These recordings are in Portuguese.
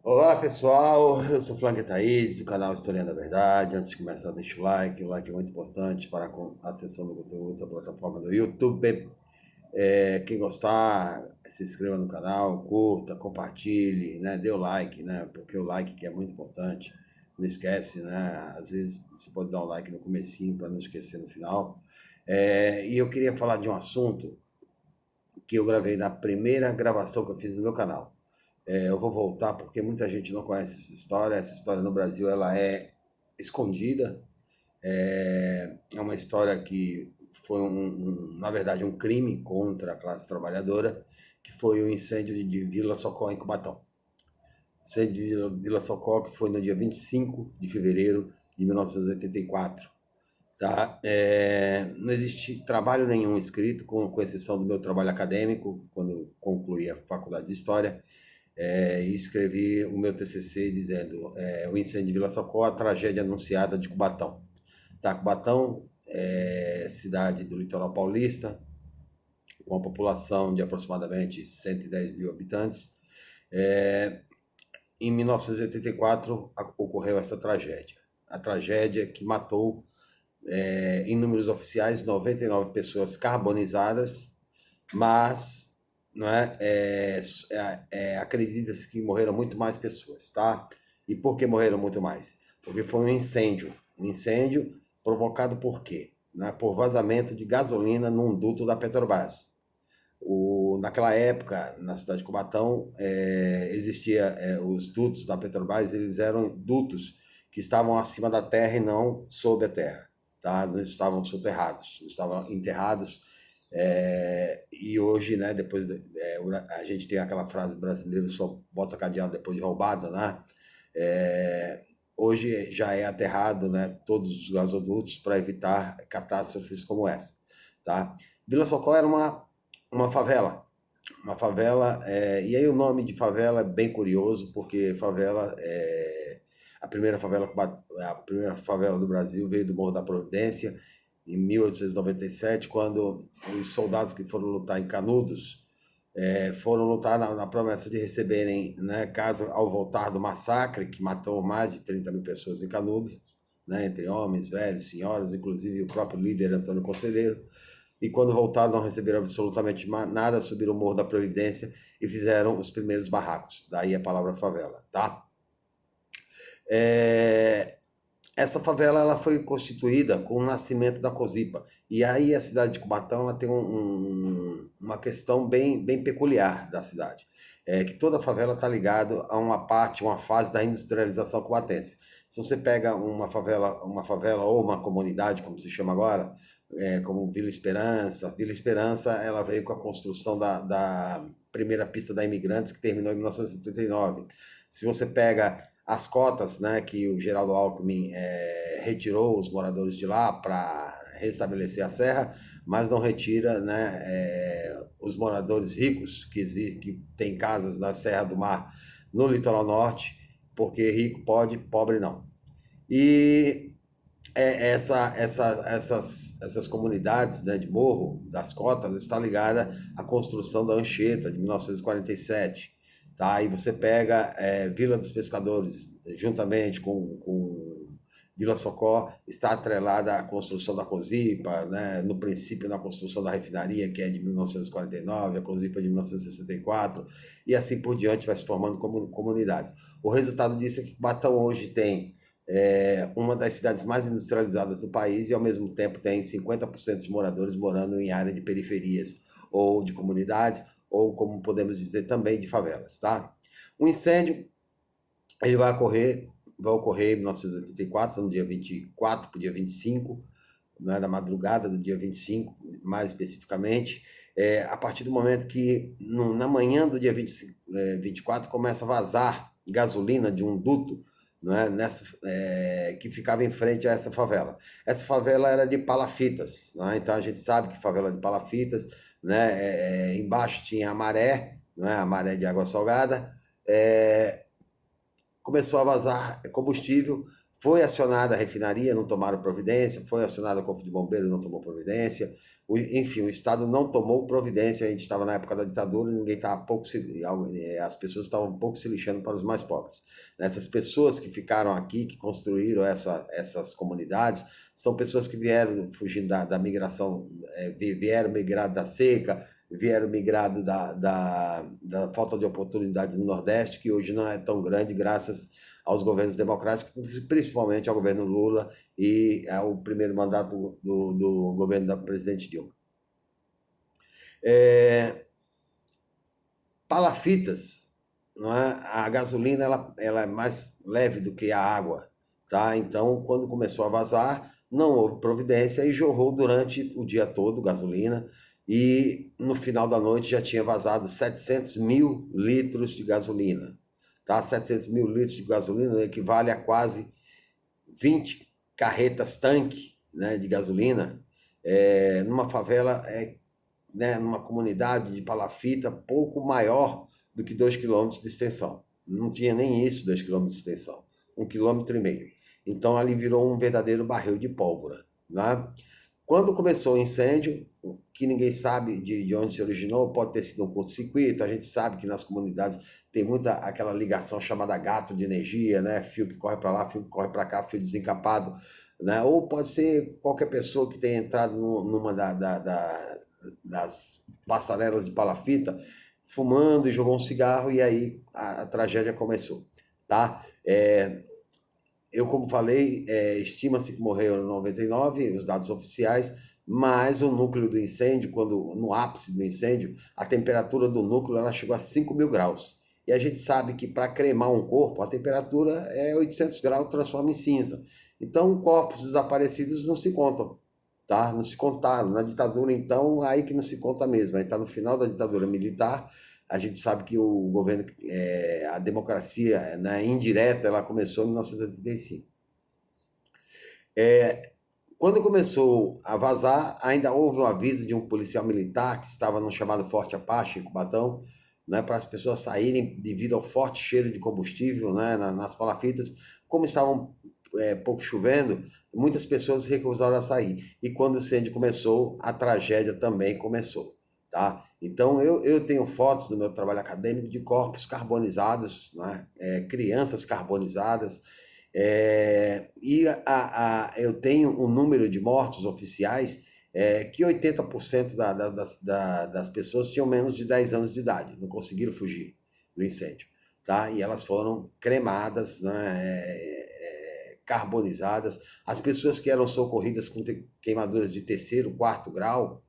Olá pessoal, eu sou Flanque Thaís, do canal Historiando a Verdade. Antes de começar, deixa o like é muito importante para a acessão do conteúdo da plataforma do YouTube. Quem gostar, se inscreva no canal, curta, compartilhe, né? Dê o like, né? Porque o like que é muito importante. Não esquece, né? Às vezes você pode dar um like no comecinho para não esquecer no final. E eu queria falar de um assunto que eu gravei na primeira gravação que eu fiz no meu canal. Eu vou voltar porque muita gente não conhece essa história. Essa história no Brasil ela é escondida. É uma história que foi, na verdade, um crime contra a classe trabalhadora, que foi o incêndio de Vila Socorro, em Cubatão. O incêndio de Vila Socorro, que foi no dia 25 de fevereiro de 1984. Tá? Não existe trabalho nenhum escrito, com exceção do meu trabalho acadêmico, quando eu concluí a faculdade de História, e escrevi o meu TCC dizendo o incêndio de Vila Socorro, a tragédia anunciada de Cubatão. Tá? Cubatão é cidade do litoral paulista, com uma população de aproximadamente 110 mil habitantes. Em 1984 ocorreu essa tragédia. A tragédia que matou, em números oficiais, 99 pessoas carbonizadas, mas não acredita-se que morreram muito mais pessoas, tá? E por que morreram muito mais? Porque foi um incêndio provocado por quê? Né? Por vazamento de gasolina num duto da Petrobras. Naquela época, na cidade de Cubatão, existia os dutos da Petrobras, eles eram dutos que estavam acima da terra e não sob a terra, tá? Não estavam soterrados, não estavam enterrados. E hoje, né, a gente tem aquela frase brasileira, só bota cadeado depois de roubado, né? É, Hoje já é aterrado, né, todos os gasodutos para evitar catástrofes como essa, tá? Vila Socorro era uma favela, e aí o nome de favela é bem curioso, porque favela a primeira favela do Brasil veio do Morro da Providência em 1897, quando os soldados que foram lutar em Canudos foram lutar na promessa de receberem, né, casa ao voltar do massacre que matou mais de 30 mil pessoas em Canudos, né, entre homens, velhos, senhoras, inclusive o próprio líder Antônio Conselheiro. E quando voltaram, não receberam absolutamente nada, subiram o Morro da Providência e fizeram os primeiros barracos. Daí a palavra favela, tá? É, Essa favela ela foi constituída com o nascimento da Cosipa. E aí a cidade de Cubatão ela tem uma questão bem peculiar da cidade. É que toda favela está ligada a uma parte, uma fase da industrialização cubatense. Se você pega uma favela ou uma comunidade, como se chama agora, como Vila Esperança ela veio com a construção da primeira pista da Imigrantes, que terminou em 1979. Se você pega as cotas, né, que o Geraldo Alckmin retirou os moradores de lá para restabelecer a serra, mas não retira, né, os moradores ricos que têm casas na Serra do Mar, no litoral norte, porque rico pode, pobre não. E essas comunidades, né, de morro, das cotas, está ligada à construção da Anchieta, de 1947. Tá? E você pega Vila dos Pescadores, juntamente com Vila Socó, está atrelada à construção da Cosipa, né? No princípio na construção da refinaria, que é de 1949, a Cosipa de 1964, e assim por diante vai se formando comunidades. O resultado disso é que Batão hoje tem uma das cidades mais industrializadas do país e, ao mesmo tempo, tem 50% de moradores morando em área de periferias ou de comunidades, ou, como podemos dizer, também de favelas. Tá? O incêndio ele vai ocorrer em 1984, no dia 24 para o dia 25, né, da madrugada do dia 25, mais especificamente, a partir do momento que, na manhã do dia 24, começa a vazar gasolina de um duto, né, que ficava em frente a essa favela. Essa favela era de palafitas, né, então a gente sabe que favela de palafitas, né, embaixo tinha a maré, né, a maré de água salgada, começou a vazar combustível, foi acionada a refinaria, não tomaram providência, foi acionado o corpo de bombeiro, não tomou providência, enfim, o Estado não tomou providência, a gente estava na época da ditadura, ninguém estava pouco as pessoas estavam um pouco se lixando para os mais pobres. Essas pessoas que ficaram aqui, que construíram essas comunidades, são pessoas que vieram fugindo da migração, vieram migrado da seca, vieram migrado da falta de oportunidade no Nordeste, que hoje não é tão grande, graças aos governos democráticos, principalmente ao governo Lula e ao primeiro mandato do governo da presidente Dilma. Palafitas, não é? A gasolina ela é mais leve do que a água, tá? Então, quando começou a vazar, não houve providência e jorrou durante o dia todo gasolina, e no final da noite já tinha vazado 700 mil litros de gasolina, tá? 700 mil litros de gasolina equivale a quase 20 carretas tanque, né, de gasolina, numa favela, né, numa comunidade de palafita pouco maior do que 2 quilômetros de extensão. Não tinha nem isso, 2 quilômetros de extensão, 1,5 km. Então ali virou um verdadeiro barril de pólvora, né? Quando começou o incêndio, que ninguém sabe de onde se originou, pode ter sido um curto-circuito, a gente sabe que nas comunidades tem muita aquela ligação chamada gato de energia, né? Fio que corre para lá, fio que corre para cá, fio desencapado, né? Ou pode ser qualquer pessoa que tenha entrado numa das passarelas de palafita, fumando e jogou um cigarro, e aí a tragédia começou, tá? Eu, como falei, estima-se que morreram 99, os dados oficiais, mas o núcleo do incêndio, quando no ápice do incêndio, a temperatura do núcleo ela chegou a 5.000 graus. E a gente sabe que para cremar um corpo, a temperatura é 800 graus, transforma em cinza. Então, corpos desaparecidos não se contam, tá? Não se contaram. Na ditadura, então, aí que não se conta mesmo. Aí está no final da ditadura militar. A gente sabe que o governo, a democracia, né, indireta, ela começou em 1985. Quando começou a vazar, ainda houve um aviso de um policial militar que estava no chamado Forte Apache, em Cubatão, né, para as pessoas saírem devido ao forte cheiro de combustível, né, nas palafitas. Como estavam pouco chovendo, muitas pessoas recusaram a sair. E quando o incêndio começou, a tragédia também começou, tá? Então, eu tenho fotos do meu trabalho acadêmico de corpos carbonizados, né, crianças carbonizadas, eu tenho um número de mortos oficiais, que 80% das pessoas tinham menos de 10 anos de idade, não conseguiram fugir do incêndio, tá? E elas foram cremadas, né, carbonizadas. As pessoas que eram socorridas com queimaduras de terceiro, quarto grau,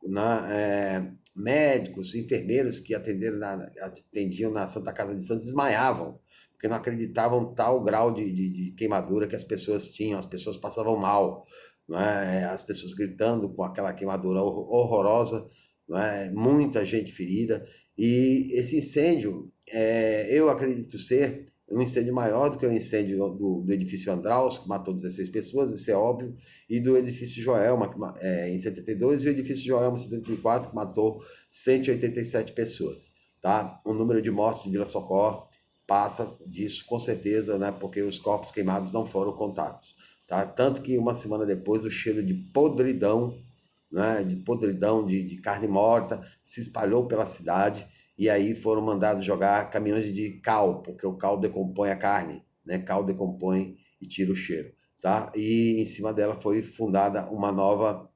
né, médicos, enfermeiros que atendiam na Santa Casa de Santos desmaiavam, porque não acreditavam tal grau de queimadura que as pessoas tinham, as pessoas passavam mal, né, as pessoas gritando com aquela queimadura horrorosa, né, muita gente ferida, e esse incêndio, eu acredito ser um incêndio maior do que o incêndio do edifício Andraus, que matou 16 pessoas, isso é óbvio, e do edifício Joelma, em 72, e o edifício Joelma, em 74, que matou 187 pessoas. Tá? O número de mortos em Vila Socorro passa disso, com certeza, né? Porque os corpos queimados não foram contados. Tá? Tanto que uma semana depois, o cheiro de podridão, né? De podridão, de carne morta, se espalhou pela cidade, e aí foram mandados jogar caminhões de cal, porque o cal decompõe a carne, né? Cal decompõe e tira o cheiro, tá? E em cima dela foi fundada uma nova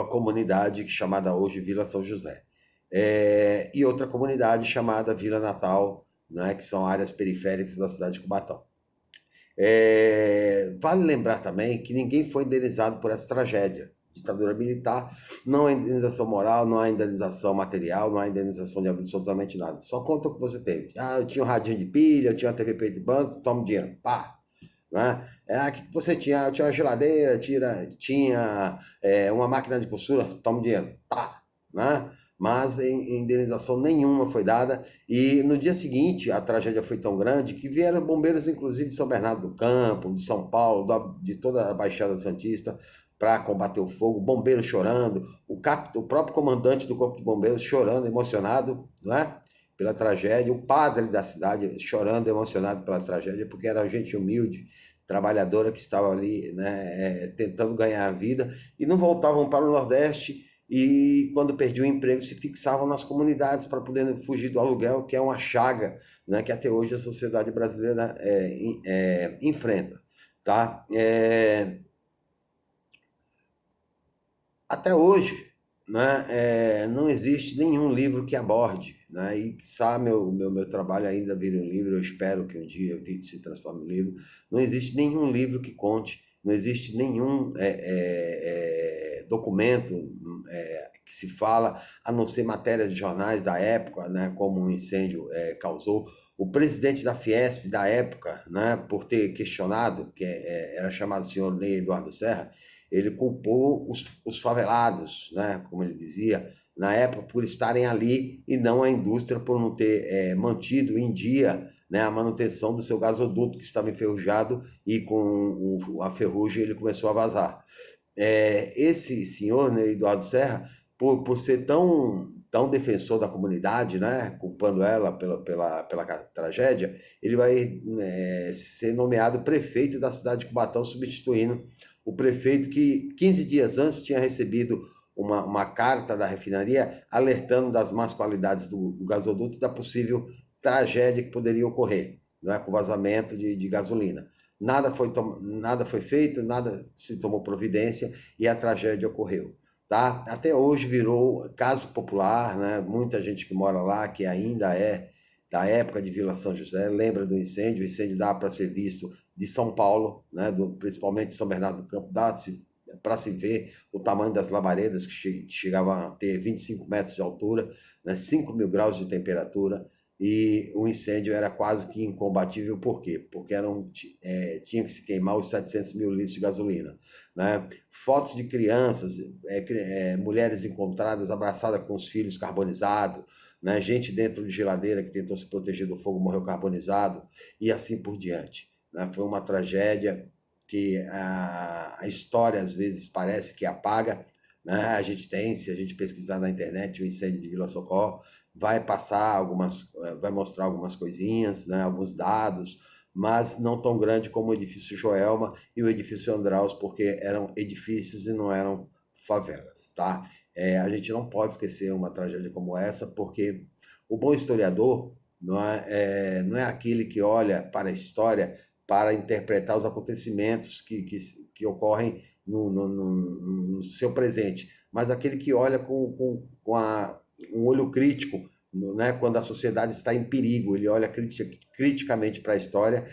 comunidade chamada hoje Vila São José. E outra comunidade chamada Vila Natal, né? Que são áreas periféricas da cidade de Cubatão. Vale lembrar também que ninguém foi indenizado por essa tragédia. Ditadura militar, não há indenização moral, não há indenização material, não há indenização de absolutamente nada. Só conta o que você teve. Ah, eu tinha um radinho de pilha, eu tinha uma TV preto de banco, toma dinheiro, pá. Né? O que você tinha? Eu tinha uma geladeira, tinha uma máquina de costura, toma dinheiro, tá. Né? Mas indenização nenhuma foi dada, e no dia seguinte a tragédia foi tão grande que vieram bombeiros, inclusive de São Bernardo do Campo, de São Paulo, de toda a Baixada Santista, para combater o fogo, bombeiros chorando, o próprio comandante do Corpo de Bombeiros chorando, emocionado, não é? Pela tragédia, o padre da cidade chorando, emocionado pela tragédia, porque era gente humilde, trabalhadora que estava ali, né, tentando ganhar a vida e não voltavam para o Nordeste e quando perdiam o emprego se fixavam nas comunidades para poder fugir do aluguel, que é uma chaga, né, que até hoje a sociedade brasileira enfrenta, tá? Até hoje, né, não existe nenhum livro que aborde, né, e quiçá meu trabalho ainda vire um livro, eu espero que um dia se transforme em livro. Não existe nenhum livro que conte, não existe nenhum documento que se fala, a não ser matérias de jornais da época, né, como um incêndio causou. O presidente da Fiesp da época, né, por ter questionado, que era chamado senhor Ney Eduardo Serra, ele culpou os favelados, né, como ele dizia, na época, por estarem ali e não a indústria por não ter mantido em dia, né, a manutenção do seu gasoduto que estava enferrujado e com a ferrugem ele começou a vazar. Esse senhor, né, Eduardo Serra, por ser tão defensor da comunidade, né, culpando ela pela tragédia, ele vai ser nomeado prefeito da cidade de Cubatão, substituindo o prefeito que 15 dias antes tinha recebido uma carta da refinaria alertando das más qualidades do gasoduto e da possível tragédia que poderia ocorrer, né, com vazamento de gasolina. Nada foi feito, nada se tomou providência e a tragédia ocorreu. Tá? Até hoje virou caso popular, né? Muita gente que mora lá, que ainda é da época de Vila São José, lembra do incêndio. O incêndio dá para ser visto de São Paulo, né? Principalmente São Bernardo do Campo, dá para se ver o tamanho das labaredas, que chegavam a ter 25 metros de altura, né? 5 mil graus de temperatura, e o incêndio era quase que incombatível. Por quê? Porque tinha que se queimar os 700 mil litros de gasolina. Né? Fotos de crianças, mulheres encontradas abraçadas com os filhos carbonizados, né? Gente dentro de geladeira que tentou se proteger do fogo, morreu carbonizado, e assim por diante. Né? Foi uma tragédia que a história às vezes parece que apaga, né? Se a gente pesquisar na internet o incêndio de Vila Socorro, vai mostrar algumas coisinhas, né? Alguns dados, mas não tão grande como o edifício Joelma e o edifício Andraus, porque eram edifícios e não eram favelas, tá? A gente não pode esquecer uma tragédia como essa, porque o bom historiador não é aquele que olha para a história para interpretar os acontecimentos que ocorrem no seu presente, mas aquele que olha com um olho crítico, né, quando a sociedade está em perigo, ele olha criticamente para a história,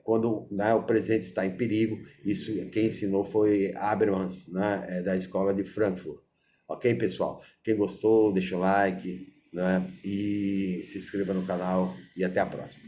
quando, né, o presente está em perigo. Isso quem ensinou foi Habermas, né, da escola de Frankfurt. Ok, pessoal? Quem gostou, deixa o like, né, e se inscreva no canal e até a próxima.